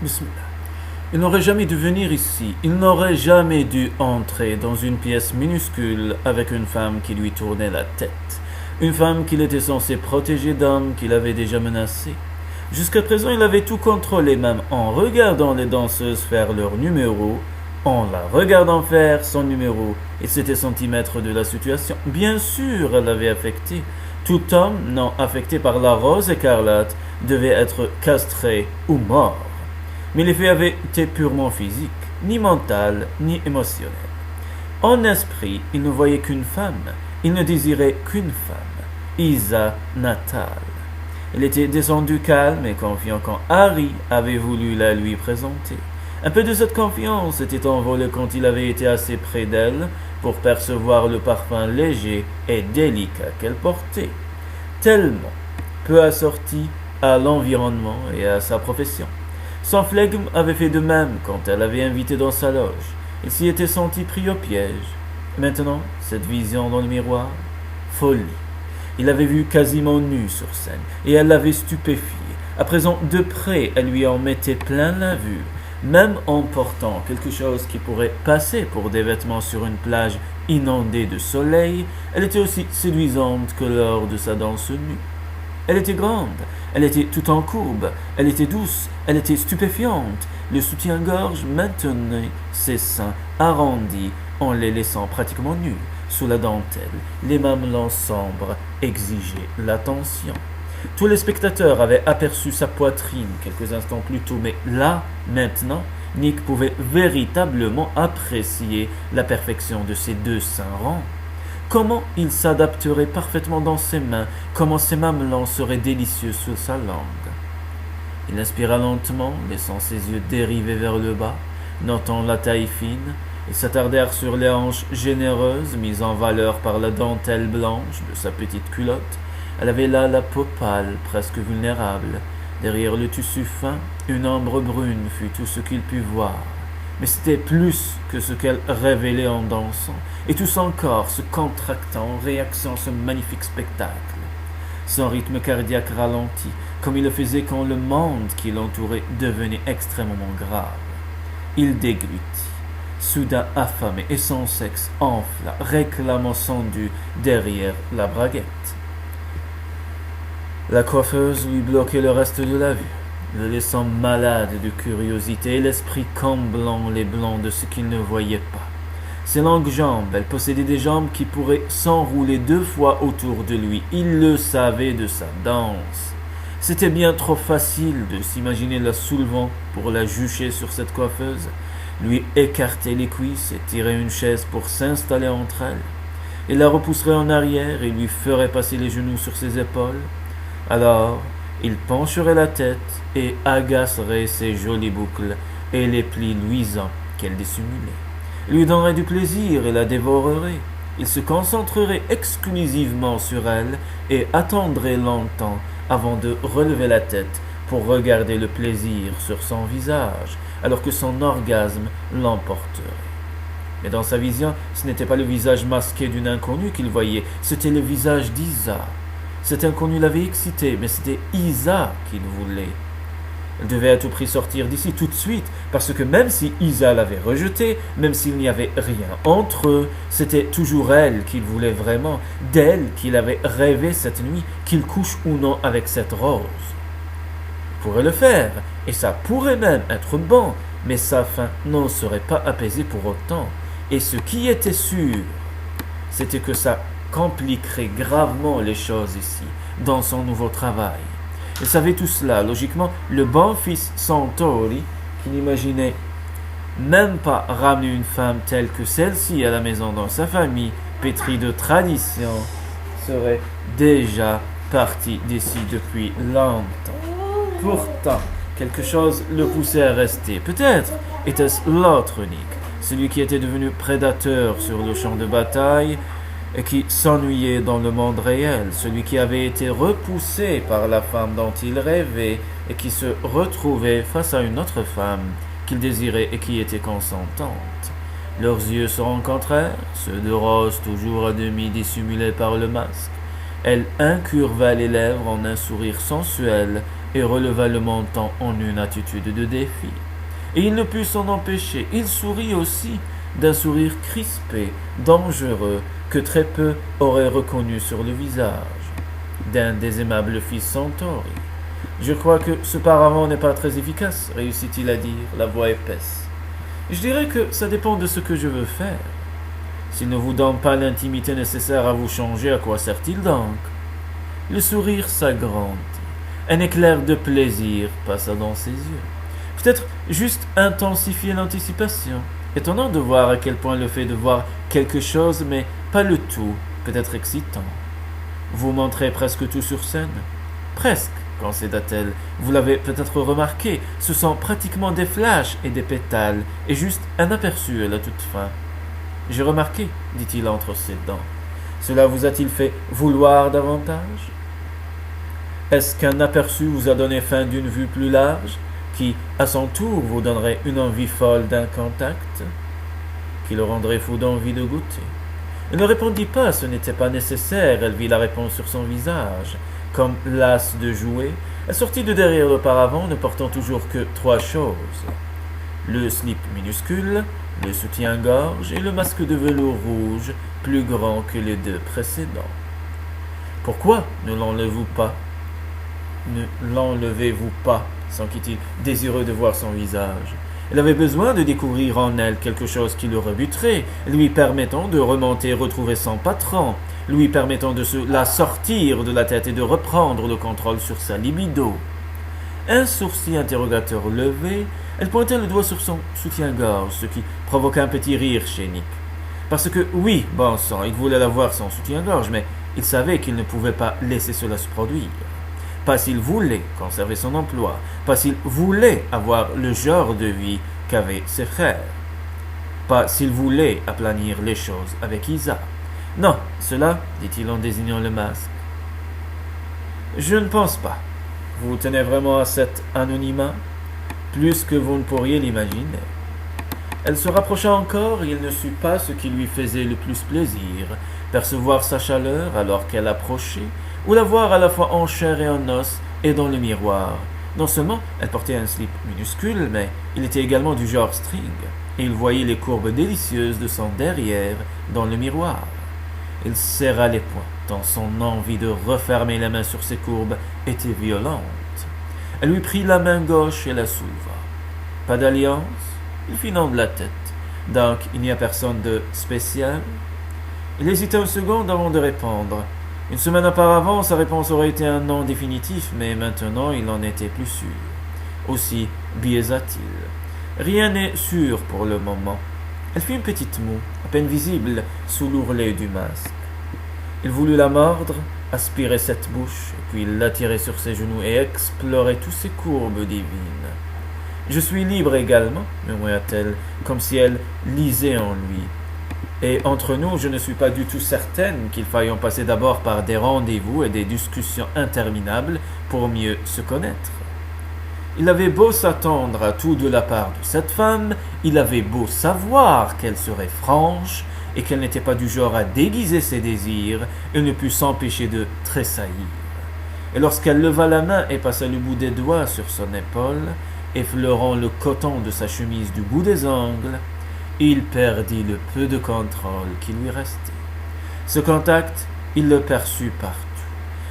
Bismillah. Il n'aurait jamais dû venir ici. Il n'aurait jamais dû entrer dans une pièce minuscule avec une femme qui lui tournait la tête. Une femme qu'il était censé protéger d'hommes qu'il avait déjà menacés. Jusqu'à présent, il avait tout contrôlé, même en regardant les danseuses faire leur numéro, en la regardant faire son numéro. Il s'était senti maître de la situation. Bien sûr, elle l'avait affecté. Tout homme non affecté par la rose écarlate devait être castré ou mort. Mais l'effet avait été purement physique, ni mental, ni émotionnel. En esprit, il ne voyait qu'une femme. Il ne désirait qu'une femme, Isa Natal. Elle était descendue calme et confiant quand Harry avait voulu la lui présenter. Un peu de cette confiance était envolée quand il avait été assez près d'elle pour percevoir le parfum léger et délicat qu'elle portait, tellement peu assorti à l'environnement et à sa profession. Son flegme avait fait de même quand elle l'avait invité dans sa loge. Il s'y était senti pris au piège. Maintenant, cette vision dans le miroir, folie. Il l'avait vue quasiment nue sur scène, et elle l'avait stupéfié. À présent, de près, elle lui en mettait plein la vue, même en portant quelque chose qui pourrait passer pour des vêtements sur une plage inondée de soleil. Elle était aussi séduisante que lors de sa danse nue. Elle était grande, elle était tout en courbe, elle était douce, elle était stupéfiante. Le soutien-gorge maintenait ses seins arrondis en les laissant pratiquement nus sous la dentelle. Les mamelons sombres exigeaient l'attention. Tous les spectateurs avaient aperçu sa poitrine quelques instants plus tôt, mais là, maintenant, Nick pouvait véritablement apprécier la perfection de ses deux seins ronds. Comment il s'adapterait parfaitement dans ses mains, comment ses mamelons seraient délicieux sous sa langue. Il inspira lentement, laissant ses yeux dériver vers le bas, notant la taille fine, et s'attardèrent sur les hanches généreuses mises en valeur par la dentelle blanche de sa petite culotte. Elle avait là la peau pâle, presque vulnérable. Derrière le tissu fin, une ombre brune fut tout ce qu'il put voir. Mais c'était plus que ce qu'elle révélait en dansant, et tout son corps se contractant en réaction à ce magnifique spectacle. Son rythme cardiaque ralentit, comme il le faisait quand le monde qui l'entourait devenait extrêmement grave. Il déglutit, soudain affamé, et son sexe enfla, réclamant son dû derrière la braguette. La coiffeuse lui bloquait le reste de la vue, le laissant malade de curiosité et l'esprit comblant les blancs de ce qu'il ne voyait pas. Ses longues jambes, elle possédait des jambes qui pourraient s'enrouler 2 fois autour de lui. Il le savait de sa danse. C'était bien trop facile de s'imaginer la soulevant pour la jucher sur cette coiffeuse, lui écarter les cuisses et tirer une chaise pour s'installer entre elles. Il la repousserait en arrière et lui ferait passer les genoux sur ses épaules. Alors, il pencherait la tête et agacerait ses jolies boucles et les plis luisants qu'elle dissimulait. Il lui donnerait du plaisir et la dévorerait. Il se concentrerait exclusivement sur elle et attendrait longtemps avant de relever la tête pour regarder le plaisir sur son visage, alors que son orgasme l'emporterait. Mais dans sa vision, ce n'était pas le visage masqué d'une inconnue qu'il voyait, c'était le visage d'Isa. Cet inconnu l'avait excité, mais c'était Isa qu'il voulait. Elle devait à tout prix sortir d'ici tout de suite, parce que même si Isa l'avait rejeté, même s'il n'y avait rien entre eux, c'était toujours elle qu'il voulait vraiment, d'elle qu'il avait rêvé cette nuit, qu'il couche ou non avec cette rose. Il pourrait le faire, et ça pourrait même être bon, mais sa faim n'en serait pas apaisée pour autant. Et ce qui était sûr, c'était que ça compliquerait gravement les choses ici, dans son nouveau travail. Il savait tout cela, logiquement, le bon fils Santori, qui n'imaginait même pas ramener une femme telle que celle-ci à la maison dans sa famille, pétrie de tradition, serait déjà parti d'ici depuis longtemps. Pourtant, quelque chose le poussait à rester. Peut-être était-ce l'autre Nick, celui qui était devenu prédateur sur le champ de bataille, et qui s'ennuyait dans le monde réel, celui qui avait été repoussé par la femme dont il rêvait et qui se retrouvait face à une autre femme qu'il désirait et qui était consentante. Leurs yeux se rencontrèrent, ceux de Rose toujours à demi dissimulés par le masque. Elle incurva les lèvres en un sourire sensuel et releva le menton en une attitude de défi. Et il ne put s'en empêcher. Il sourit aussi, d'un sourire crispé, dangereux, que très peu auraient reconnu sur le visage d'un des aimables fils Centauri. « Je crois que ce paravent n'est pas très efficace, réussit-il à dire, la voix épaisse. Je dirais que ça dépend de ce que je veux faire. S'il ne vous donne pas l'intimité nécessaire à vous changer, à quoi sert-il donc ?» Le sourire s'agrandit. Un éclair de plaisir passa dans ses yeux. Peut-être juste intensifier l'anticipation. Étonnant de voir à quel point le fait de voir quelque chose, mais pas le tout, peut être excitant. Vous montrez presque tout sur scène. Presque, concéda-t-elle. Vous l'avez peut-être remarqué, ce sont pratiquement des flashs et des pétales, et juste un aperçu à la toute fin. J'ai remarqué, dit-il entre ses dents. Cela vous a-t-il fait vouloir davantage? Est-ce qu'un aperçu vous a donné faim d'une vue plus large, qui, à son tour, vous donnerait une envie folle d'un contact, qui le rendrait fou d'envie de goûter? Elle ne répondit pas, ce n'était pas nécessaire, elle vit la réponse sur son visage. Comme lasse de jouer, elle sortit de derrière le paravent, ne portant toujours que 3 choses. Le slip minuscule, le soutien-gorge et le masque de velours rouge, plus grand que les 2 précédents. « Pourquoi ne l'enlevez-vous pas ?» « Ne l'enlevez-vous pas ?» s'enquit-il, désireux de voir son visage. Elle avait besoin de découvrir en elle quelque chose qui le rebuterait, lui permettant de remonter et retrouver son patron, lui permettant de la sortir de la tête et de reprendre le contrôle sur sa libido. Un sourcil interrogateur levé, elle pointait le doigt sur son soutien-gorge, ce qui provoqua un petit rire chez Nick. Parce que, oui, bon sang, il voulait avoir son soutien-gorge, mais il savait qu'il ne pouvait pas laisser cela se produire. Pas s'il voulait conserver son emploi, pas s'il voulait avoir le genre de vie qu'avaient ses frères, pas s'il voulait aplanir les choses avec Isa. Non, cela, dit-il en désignant le masque. Je ne pense pas. Vous tenez vraiment à cet anonymat, plus que vous ne pourriez l'imaginer. Elle se rapprocha encore et il ne sut pas ce qui lui faisait le plus plaisir, percevoir sa chaleur alors qu'elle approchait, ou la voir à la fois en chair et en os et dans le miroir. Non seulement elle portait un slip minuscule, mais il était également du genre string, et il voyait les courbes délicieuses de son derrière dans le miroir. Il serra les poings, tant son envie de refermer la main sur ces courbes était violente. Elle lui prit la main gauche et la souleva. Pas d'alliance? Il fit non de la tête. Donc, il n'y a personne de spécial? Il hésita une seconde avant de répondre. Une semaine auparavant, sa réponse aurait été un non définitif, mais maintenant, il en était plus sûr. Aussi biaisa-t-il. Rien n'est sûr pour le moment. Elle fit une petite moue, à peine visible, sous l'ourlet du masque. Il voulut la mordre, aspirer cette bouche, puis l'attirer sur ses genoux et explorer toutes ses courbes divines. « Je suis libre également, » murmura-t-elle, comme si elle lisait en lui. Et entre nous, je ne suis pas du tout certaine qu'il faille en passer d'abord par des rendez-vous et des discussions interminables pour mieux se connaître. Il avait beau s'attendre à tout de la part de cette femme, il avait beau savoir qu'elle serait franche et qu'elle n'était pas du genre à déguiser ses désirs, il ne put s'empêcher de tressaillir. Et lorsqu'elle leva la main et passa le bout des doigts sur son épaule, effleurant le coton de sa chemise du bout des ongles, il perdit le peu de contrôle qui lui restait. Ce contact, il le perçut partout.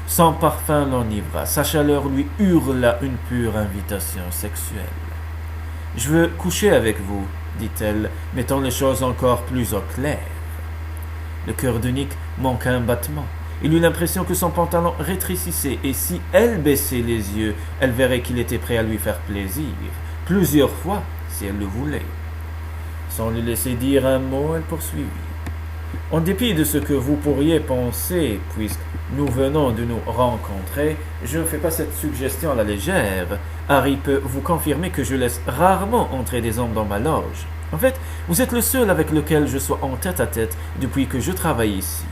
Son parfum l'enivra, sa chaleur lui hurla une pure invitation sexuelle. « Je veux coucher avec vous, » dit-elle, mettant les choses encore plus au clair. Le cœur de Nick manqua un battement. Il eut l'impression que son pantalon rétrécissait, et si elle baissait les yeux, elle verrait qu'il était prêt à lui faire plaisir, plusieurs fois, si elle le voulait. Sans lui laisser dire un mot, elle poursuivit. En dépit de ce que vous pourriez penser, puisque nous venons de nous rencontrer, je ne fais pas cette suggestion à la légère. Harry peut vous confirmer que je laisse rarement entrer des hommes dans ma loge. En fait, vous êtes le seul avec lequel je sois en tête-à-tête depuis que je travaille ici.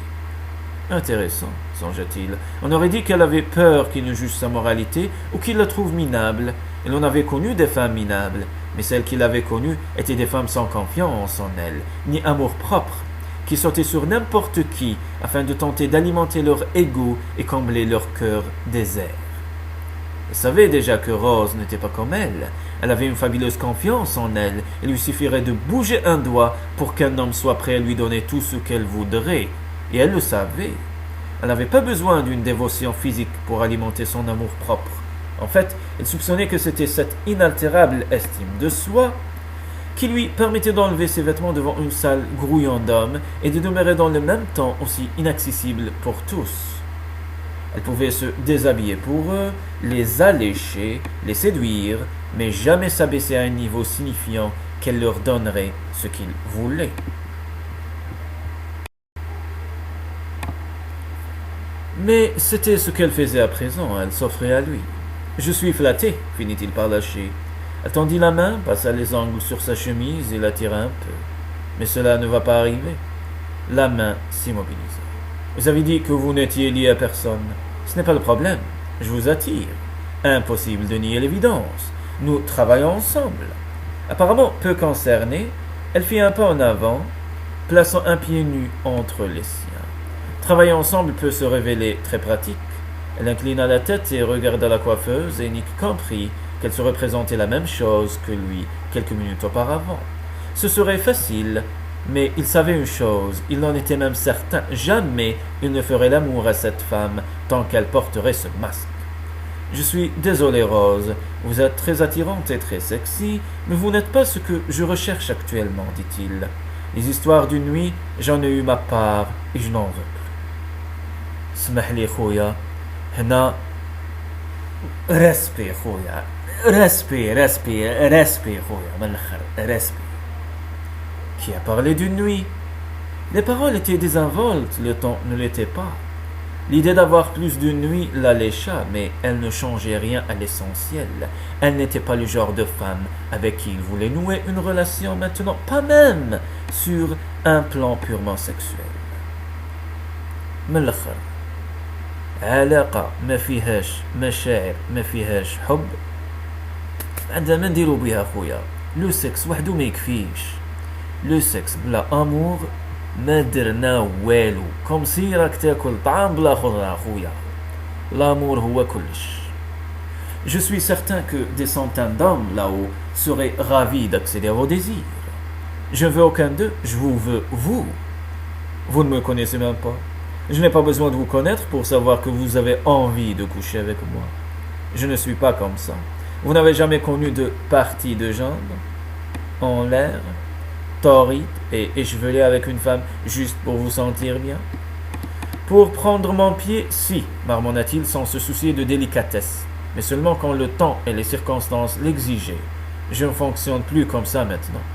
Intéressant, songea-t-il. On aurait dit qu'elle avait peur qu'il ne juge sa moralité ou qu'il la trouve minable. Et l'on avait connu des femmes minables, mais celles qu'il avait connues étaient des femmes sans confiance en elles, ni amour-propre, qui sautaient sur n'importe qui afin de tenter d'alimenter leur ego et combler leur cœur désert. Il savait déjà que Rose n'était pas comme elle. Elle avait une fabuleuse confiance en elle. Il lui suffirait de bouger un doigt pour qu'un homme soit prêt à lui donner tout ce qu'elle voudrait. Et elle le savait. Elle n'avait pas besoin d'une dévotion physique pour alimenter son amour-propre. En fait, il soupçonnait que c'était cette inaltérable estime de soi qui lui permettait d'enlever ses vêtements devant une salle grouillant d'hommes et de demeurer dans le même temps aussi inaccessible pour tous. Elle pouvait se déshabiller pour eux, les allécher, les séduire, mais jamais s'abaisser à un niveau signifiant qu'elle leur donnerait ce qu'ils voulaient. Mais c'était ce qu'elle faisait à présent, elle s'offrait à lui. « Je suis flatté, finit-il par lâcher. Elle tendit la main, passa les ongles sur sa chemise et la tira un peu. Mais cela ne va pas arriver. La main s'immobilisa. Vous avez dit que vous n'étiez lié à personne. Ce n'est pas le problème. Je vous attire. Impossible de nier l'évidence. Nous travaillons ensemble. Apparemment peu concernée, elle fit un pas en avant, plaçant un pied nu entre les siens. Travailler ensemble peut se révéler très pratique. Elle inclina la tête et regarda la coiffeuse, et Nick comprit qu'elle se représentait la même chose que lui quelques minutes auparavant. Ce serait facile, mais il savait une chose, il en était même certain, jamais il ne ferait l'amour à cette femme tant qu'elle porterait ce masque. « Je suis désolé, Rose, vous êtes très attirante et très sexy, mais vous n'êtes pas ce que je recherche actuellement, dit-il. Les histoires d'une nuit, j'en ai eu ma part et je n'en veux plus. » اسمح لي خويا هنا ريسبي خويا ريسبي خويا من الاخر ريسبي. Qui a parlé d'une nuit? Les paroles étaient désinvoltes, le ton ne l'était pas. L'idée d'avoir plus d'une nuit l'allécha, mais elle ne changeait rien à l'essentiel. Elle n'était pas le genre de femme avec qui il voulait nouer une relation maintenant, pas même sur un plan purement sexuel. من الاخر علاقة ما فيهاش مشاعر ما فيهاش حب عندها ما نديرو بها خويا. لو سكس وحدو ما يكفيش. لو سكس بلا امور ما درنا والو. كوم سي راك تاكل طعام بلا خضرة خويا. L'amour هو كلش. Je suis certain que des centaines d'hommes là-haut seraient ravis d'accéder à vos désirs. Je ne veux aucun d'eux, je vous veux vous. Vous ne me connaissez même pas. Je n'ai pas besoin de vous connaître pour savoir que vous avez envie de coucher avec moi. Je ne suis pas comme ça. Vous n'avez jamais connu de partie de jambes en l'air, torride et échevelée avec une femme juste pour vous sentir bien? Pour prendre mon pied, si, marmonna-t-il sans se soucier de délicatesse, mais seulement quand le temps et les circonstances l'exigeaient. Je ne fonctionne plus comme ça maintenant.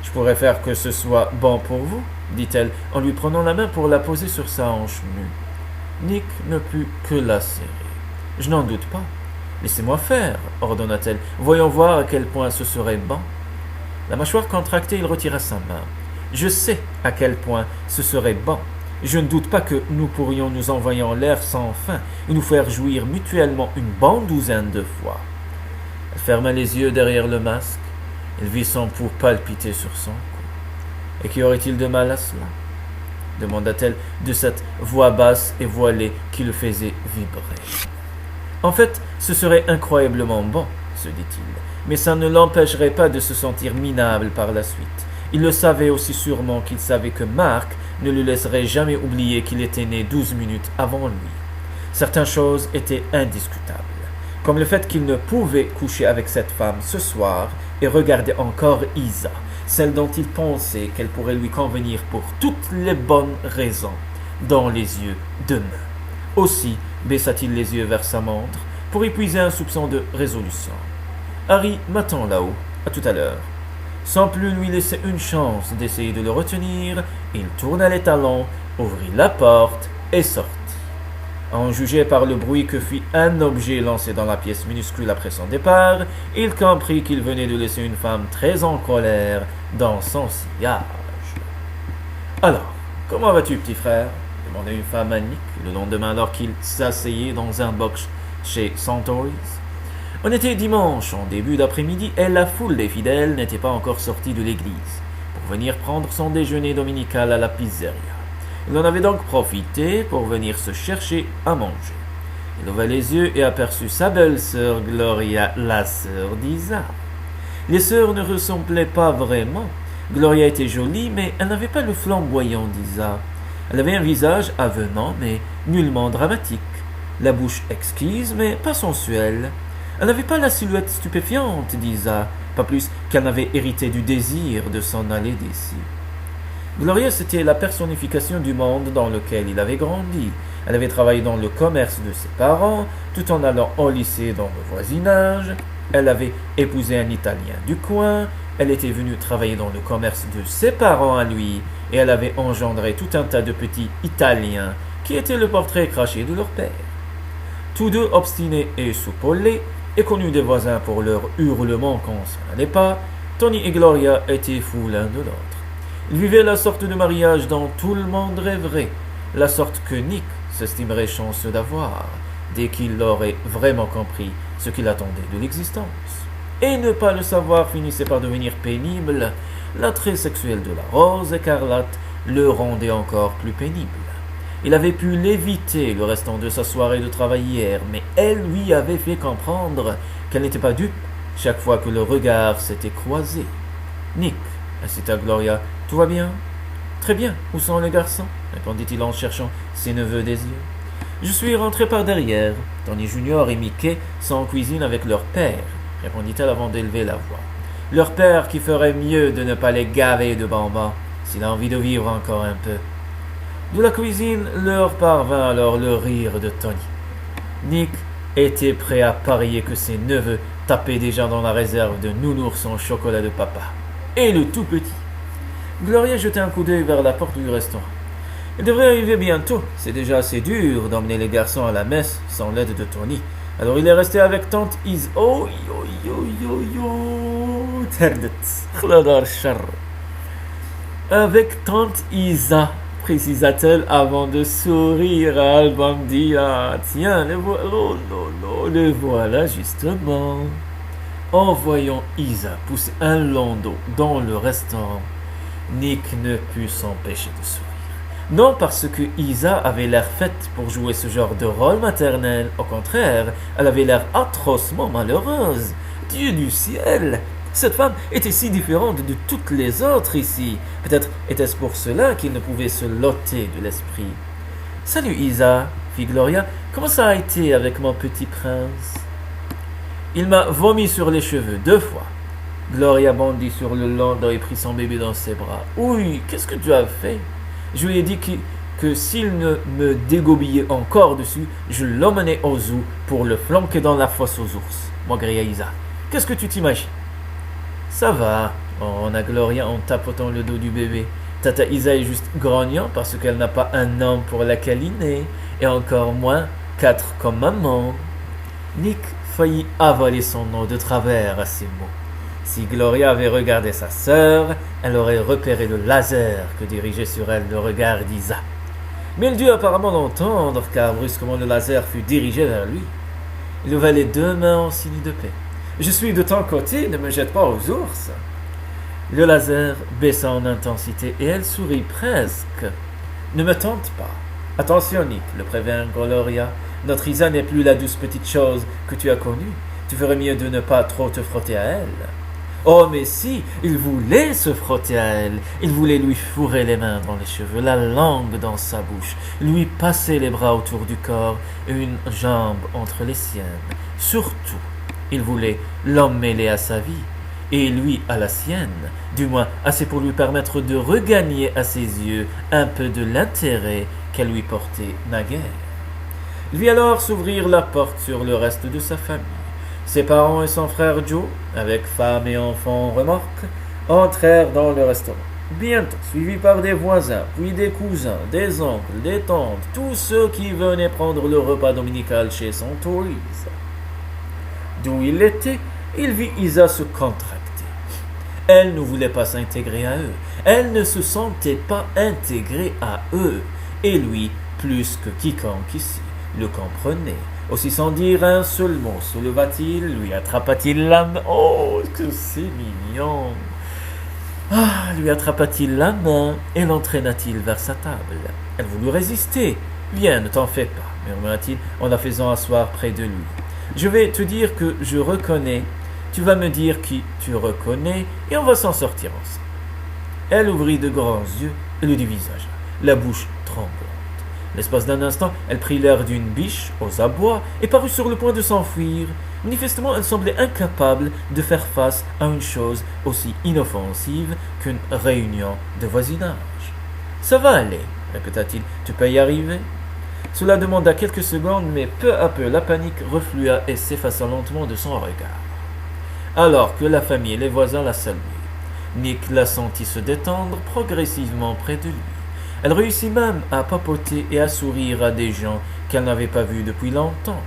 Je pourrais faire que ce soit bon pour vous, dit-elle en lui prenant la main pour la poser sur sa hanche nue. Nick ne put que la serrer. Je n'en doute pas. Laissez-moi faire, ordonna-t-elle. Voyons voir à quel point ce serait bon. La mâchoire contractée, il retira sa main. Je sais à quel point ce serait bon. Je ne doute pas que nous pourrions nous envoyer en l'air sans fin et nous faire jouir mutuellement une bonne douzaine de fois. Elle ferma les yeux derrière le masque. Elle vit son pouls palpiter sur son cou. Et qu'y aurait-il de mal à cela? Demanda-t-elle de cette voix basse et voilée qui le faisait vibrer. En fait, ce serait incroyablement bon, se dit-il, mais ça ne l'empêcherait pas de se sentir minable par la suite. Il le savait aussi sûrement qu'il savait que Mark ne le laisserait jamais oublier qu'il était né 12 minutes avant lui. Certaines choses étaient indiscutables, comme le fait qu'il ne pouvait coucher avec cette femme ce soir et regarder encore Isa, celle dont il pensait qu'elle pourrait lui convenir pour toutes les bonnes raisons, dans les yeux d'eux-mêmes. Aussi baissa-t-il les yeux vers sa montre pour épuiser un soupçon de résolution. Harry m'attend là-haut, à tout à l'heure. Sans plus lui laisser une chance d'essayer de le retenir, il tourna les talons, ouvrit la porte et sortit. À en juger par le bruit que fit un objet lancé dans la pièce minuscule après son départ, il comprit qu'il venait de laisser une femme très en colère dans son sillage. « Alors, comment vas-tu, petit frère ?» demanda une femme à Nick le lendemain alors qu'il s'asseyait dans un box chez Centaurus. On était dimanche, en début d'après-midi, et la foule des fidèles n'était pas encore sortie de l'église pour venir prendre son déjeuner dominical à la pizzeria. Il en avait donc profité pour venir se chercher à manger. Il leva les yeux et aperçut sa belle-sœur Gloria, la sœur d'Isa. Les sœurs ne ressemblaient pas vraiment. Gloria était jolie, mais elle n'avait pas le flamboyant d'Isa. Elle avait un visage avenant, mais nullement dramatique. La bouche exquise, mais pas sensuelle. Elle n'avait pas la silhouette stupéfiante d'Isa, pas plus qu'elle n'avait hérité du désir de s'en aller d'ici. Gloria, c'était la personnification du monde dans lequel il avait grandi. Elle avait travaillé dans le commerce de ses parents, tout en allant au lycée dans le voisinage. Elle avait épousé un Italien du coin. Elle était venue travailler dans le commerce de ses parents à lui, et elle avait engendré tout un tas de petits Italiens qui étaient le portrait craché de leur père. Tous deux obstinés et soupolés, et connus des voisins pour leurs hurlements quand ça n'allait pas, Tony et Gloria étaient fous l'un de l'autre. Ils vivaient la sorte de mariage dont tout le monde rêverait, la sorte que Nick s'estimerait chanceux d'avoir, dès qu'il aurait vraiment compris ce qu'il attendait de l'existence. Et ne pas le savoir finissait par devenir pénible. L'attrait sexuel de la rose écarlate le rendait encore plus pénible. Il avait pu l'éviter le restant de sa soirée de travail hier, mais elle lui avait fait comprendre qu'elle n'était pas dupe chaque fois que le regard s'était croisé. « Nick, » incita Gloria, « tout va bien ?»« Très bien, où sont les garçons ?» répondit-il en cherchant ses neveux des yeux. « Je suis rentré par derrière. Tony Junior et Mickey sont en cuisine avec leur père, » répondit-elle avant d'élever la voix. « Leur père qui ferait mieux de ne pas les gaver de bonbons, s'il a envie de vivre encore un peu. » De la cuisine leur parvint alors le rire de Tony. Nick était prêt à parier que ses neveux tapaient déjà dans la réserve de nounours en chocolat de papa. Et le tout petit. Gloria jetait un coup d'œil vers la porte du restaurant. Il devrait arriver bientôt. C'est déjà assez dur d'emmener les garçons à la messe sans l'aide de Tony. Alors il est resté avec tante Isa. Oh, avec tante Isa, précisa-t-elle avant de sourire à Albandia. Tiens, le voilà justement. En voyant Isa pousser un landau dans le restaurant, Nick ne put s'empêcher de sourire. Non parce que Isa avait l'air faite pour jouer ce genre de rôle maternel. Au contraire, elle avait l'air atrocement malheureuse. Dieu du ciel! Cette femme était si différente de toutes les autres ici. Peut-être était-ce pour cela qu'il ne pouvait se loter de l'esprit. « Salut Isa, fit Gloria. Comment ça a été avec mon petit prince ?» « Il m'a vomi sur les cheveux 2 fois. » Gloria bondit sur le landau et prit son bébé dans ses bras. « Oui, qu'est-ce que tu as fait ?» Je lui ai dit que s'il ne me dégobillait encore dessus, je l'emmenais au zoo pour le flanquer dans la fosse aux ours. Maugréa Isa. Qu'est-ce que tu t'imagines? Ça va, on a Gloria en tapotant le dos du bébé. Tata Isa est juste grognant parce qu'elle n'a pas un homme pour la câliner, et encore moins 4 comme maman. Nick faillit avaler son nom de travers à ces mots. Si Gloria avait regardé sa sœur, elle aurait repéré le laser que dirigeait sur elle le regard d'Isa. Mais elle dut apparemment l'entendre, car brusquement le laser fut dirigé vers lui. Il leva les 2 mains en signe de paix. « Je suis de ton côté, ne me jette pas aux ours !» Le laser baissa en intensité et elle sourit presque. « Ne me tente pas. Attention, Nick, le prévint Gloria. Notre Isa n'est plus la douce petite chose que tu as connue. Tu ferais mieux de ne pas trop te frotter à elle. » Oh, mais si, il voulait se frotter à elle. Il voulait lui fourrer les mains dans les cheveux, la langue dans sa bouche, lui passer les bras autour du corps et une jambe entre les siennes. Surtout, il voulait l'emmêler à sa vie, et lui à la sienne, du moins assez pour lui permettre de regagner à ses yeux un peu de l'intérêt qu'elle lui portait naguère. Il vit alors s'ouvrir la porte sur le reste de sa famille. Ses parents et son frère Joe, avec femme et enfants en remorque, entrèrent dans le restaurant. Bientôt, suivis par des voisins, puis des cousins, des oncles, des tantes, tous ceux qui venaient prendre le repas dominical chez son touriste. D'où il était, il vit Isa se contracter. Elle ne voulait pas s'intégrer à eux. Elle ne se sentait pas intégrée à eux. Et lui, plus que quiconque ici, le comprenait. Aussi sans dire un seul mot, se leva-t-il, lui attrapa-t-il la main. Oh, que c'est mignon! Ah, lui attrapa-t-il la main et l'entraîna-t-il vers sa table. Elle voulut résister. Viens, ne t'en fais pas. murmura-t-il en la faisant asseoir près de lui. Je vais te dire que je reconnais. Tu vas me dire qui tu reconnais et on va s'en sortir ensemble. Elle ouvrit de grands yeux et le dévisagea, la bouche tremblante. L'espace d'un instant, elle prit l'air d'une biche aux abois et parut sur le point de s'enfuir. Manifestement, elle semblait incapable de faire face à une chose aussi inoffensive qu'une réunion de voisinage. « Ça va aller, répéta-t-il, tu peux y arriver ?» Cela demanda quelques secondes, mais peu à peu la panique reflua et s'effaça lentement de son regard. Alors que la famille et les voisins la saluaient, Nick la sentit se détendre progressivement près de lui. Elle réussit même à papoter et à sourire à des gens qu'elle n'avait pas vus depuis longtemps.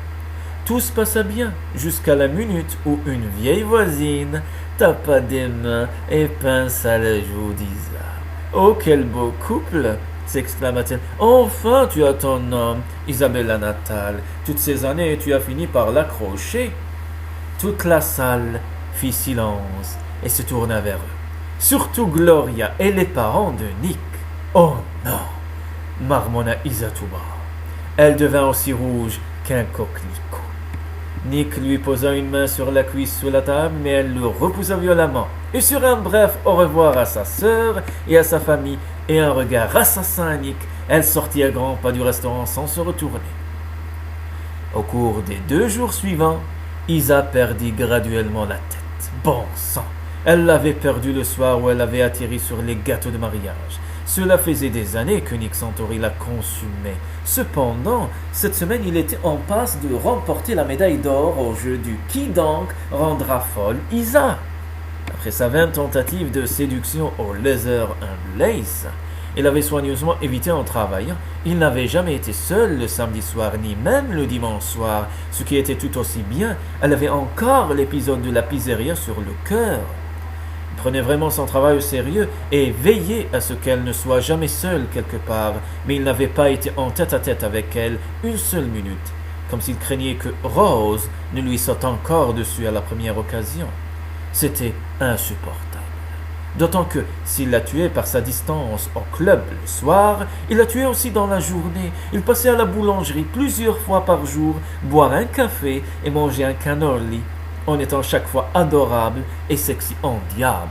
Tout se passa bien, jusqu'à la minute où une vieille voisine tapa des mains et pinça la joue d'Isa. « Oh, quel beau couple !» s'exclama-t-elle. « Enfin, tu as ton homme, Isabella Natal. Toutes ces années, tu as fini par l'accrocher. » Toute la salle fit silence et se tourna vers eux. Surtout Gloria et les parents de Nick. « Oh non !» marmonna Isatuba. Elle devint aussi rouge qu'un coquelicot. Nick lui posa une main sur la cuisse sous la table, mais elle le repoussa violemment. Et sur un bref au revoir à sa sœur et à sa famille, et un regard assassin à Nick, elle sortit à grands pas du restaurant sans se retourner. Au cours des 2 jours suivants, Isa perdit graduellement la tête. Bon sang! Elle l'avait perdue le soir où elle avait atterri sur les gâteaux de mariage. Cela faisait des années que Nick Santori la consumait. Cependant, cette semaine, il était en passe de remporter la médaille d'or au jeu du « Qui donc rendra folle Isa ?» Après sa vaine tentative de séduction au Leather and Lace, il avait soigneusement évité en travaillant. Il n'avait jamais été seul le samedi soir, ni même le dimanche soir, ce qui était tout aussi bien. Elle avait encore l'épisode de la pizzeria sur le cœur. Il prenait vraiment son travail au sérieux et veillait à ce qu'elle ne soit jamais seule quelque part, mais il n'avait pas été en tête-à-tête avec elle une seule minute, comme s'il craignait que Rose ne lui saute encore dessus à la première occasion. C'était insupportable. D'autant que, s'il la tuait par sa distance au club le soir, il la tuait aussi dans la journée. Il passait à la boulangerie plusieurs fois par jour, boire un café et manger un cannoli, en étant chaque fois adorable et sexy en diable.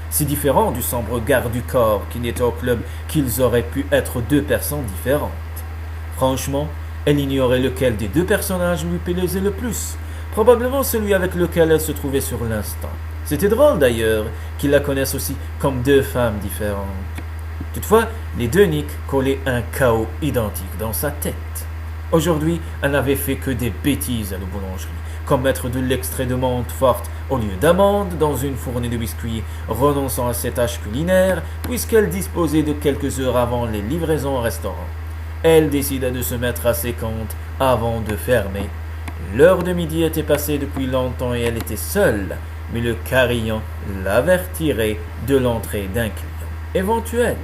Si différent du sombre garde du corps qui n'était au club qu'ils auraient pu être 2 personnes différentes. Franchement, elle ignorait lequel des 2 personnages lui plaisait le plus. Probablement celui avec lequel elle se trouvait sur l'instant. C'était drôle d'ailleurs qu'ils la connaissent aussi comme 2 femmes différentes. Toutefois, les 2 Nick collaient un chaos identique dans sa tête. Aujourd'hui, elle n'avait fait que des bêtises à la boulangerie, comme mettre de l'extrait de menthe forte au lieu d'amande dans une fournée de biscuits, renonçant à ses tâches culinaires, puisqu'elle disposait de quelques heures avant les livraisons au restaurant. Elle décida de se mettre à ses comptes avant de fermer. L'heure de midi était passée depuis longtemps et elle était seule, mais le carillon l'avertirait de l'entrée d'un client éventuel.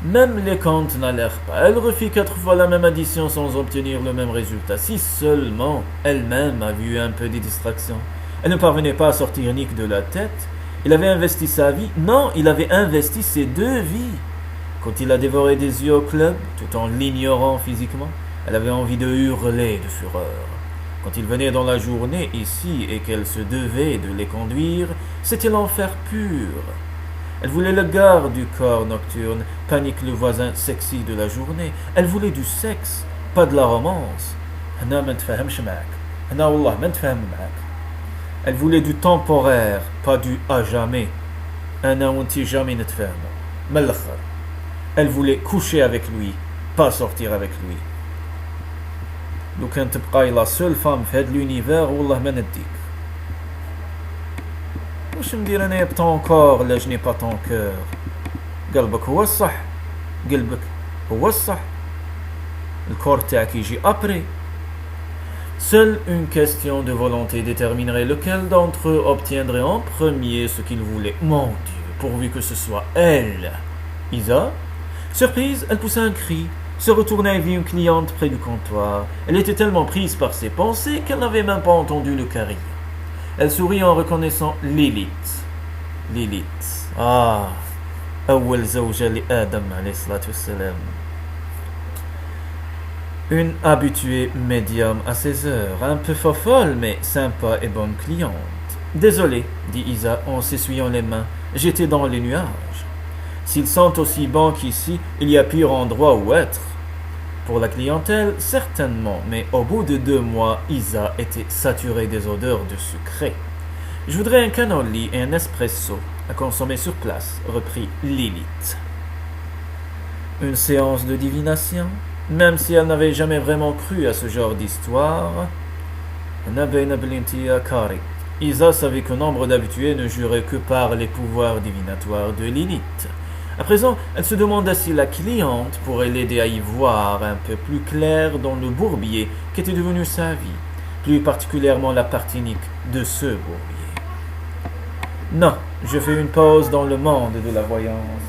Même les comptes n'allèrent pas. Elle refit 4 fois la même addition sans obtenir le même résultat. Si seulement elle-même avait eu un peu de distraction. Elle ne parvenait pas à sortir Nick de la tête. Il avait investi sa vie. Non, il avait investi ses 2 vies. Quand il la dévorait des yeux au club, tout en l'ignorant physiquement, elle avait envie de hurler de fureur. Quand il venait dans la journée ici et qu'elle se devait de les conduire, c'était l'enfer pur. Elle voulait le garde du corps nocturne, panique le voisin sexy de la journée. Elle voulait du sexe, pas de la romance. Elle voulait du temporaire, pas du à jamais. Elle voulait coucher avec lui, pas sortir avec lui. لو كانت تبقاي لا سول فام في هاد لونيفير والله ما نديك. واش ندير انايا بطون كور لا جني با طون كور؟ قلبك هو الصح، قلبك هو الصح، الكور تاعك يجي ابري. Seule une question de volonté déterminerait lequel d'entre eux obtiendrait en premier ce qu'il voulait. Mon Dieu, pourvu que ce soit elle. Isa? Surprise, elle poussa un cri, se retourna et vit une cliente près du comptoir. Elle était tellement prise par ses pensées qu'elle n'avait même pas entendu le carillon. Elle sourit en reconnaissant Lilith. Lilith. Ah, أول زوجة لآدم عليه الصلاة والسلام. Une habituée médium à ses heures, un peu fofolle mais sympa et bonne cliente. Désolé, dit Isa en s'essuyant les mains, j'étais dans les nuages. S'ils sont aussi bons qu'ici, il y a pire endroit où être. Pour la clientèle, certainement, mais au bout de 2 mois, Isa était saturée des odeurs de sucré. Je voudrais un cannoli et un espresso à consommer sur place, reprit Lilith. Une séance de divination? Même si elle n'avait jamais vraiment cru à ce genre d'histoire. Isa savait que nombre d'habitués ne juraient que par les pouvoirs divinatoires de Lilith. À présent, elle se demanda si la cliente pourrait l'aider à y voir un peu plus clair dans le bourbier qu'était devenu sa vie, plus particulièrement la partie unique de ce bourbier. Non, je fais une pause dans le monde de la voyance.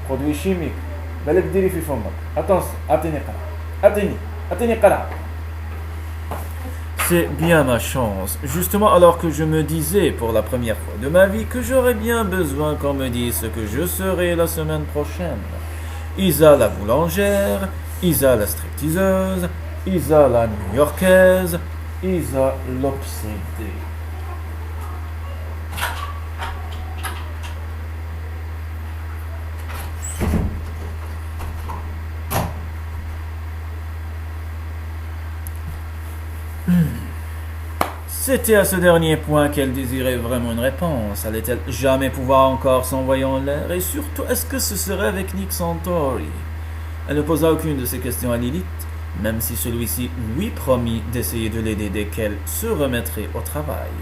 Produits chimiques. Attention, atteignez. C'est bien ma chance, justement alors que je me disais pour la première fois de ma vie que j'aurais bien besoin qu'on me dise ce que je serai la semaine prochaine. Isa la boulangère, Isa la stripteaseuse, Isa la new-yorkaise, Isa l'obsédée. C'était à ce dernier point qu'elle désirait vraiment une réponse. Allait-elle jamais pouvoir encore s'envoyer en l'air? Et surtout, est-ce que ce serait avec Nick Santori? Elle ne posa aucune de ces questions à Lilith, même si celui-ci lui promit d'essayer de l'aider dès qu'elle se remettrait au travail,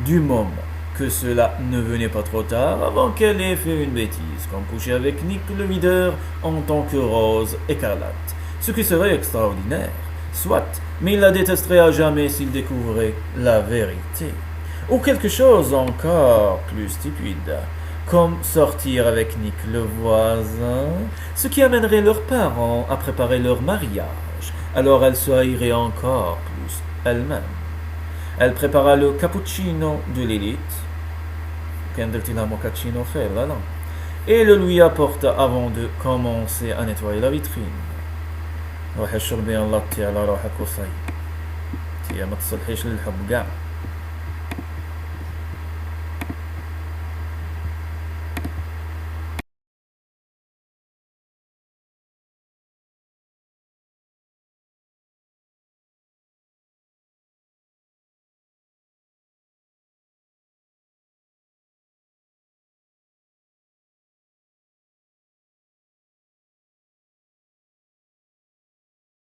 du moment que cela ne venait pas trop tard avant qu'elle ait fait une bêtise, comme coucher avec Nick le videur en tant que Rose écarlate, ce qui serait extraordinaire. Soit, mais il la détesterait à jamais s'il découvrait la vérité. Ou quelque chose encore plus stupide, comme sortir avec Nick le voisin, ce qui amènerait leurs parents à préparer leur mariage. Alors elle se haïrait encore plus elle-même. Elle prépara le cappuccino de Lilith, et le lui apporta avant de commencer à nettoyer la vitrine. روحي اشربي اللاتي على روحك وصي. انتي ما تصلحيش للحب قاع.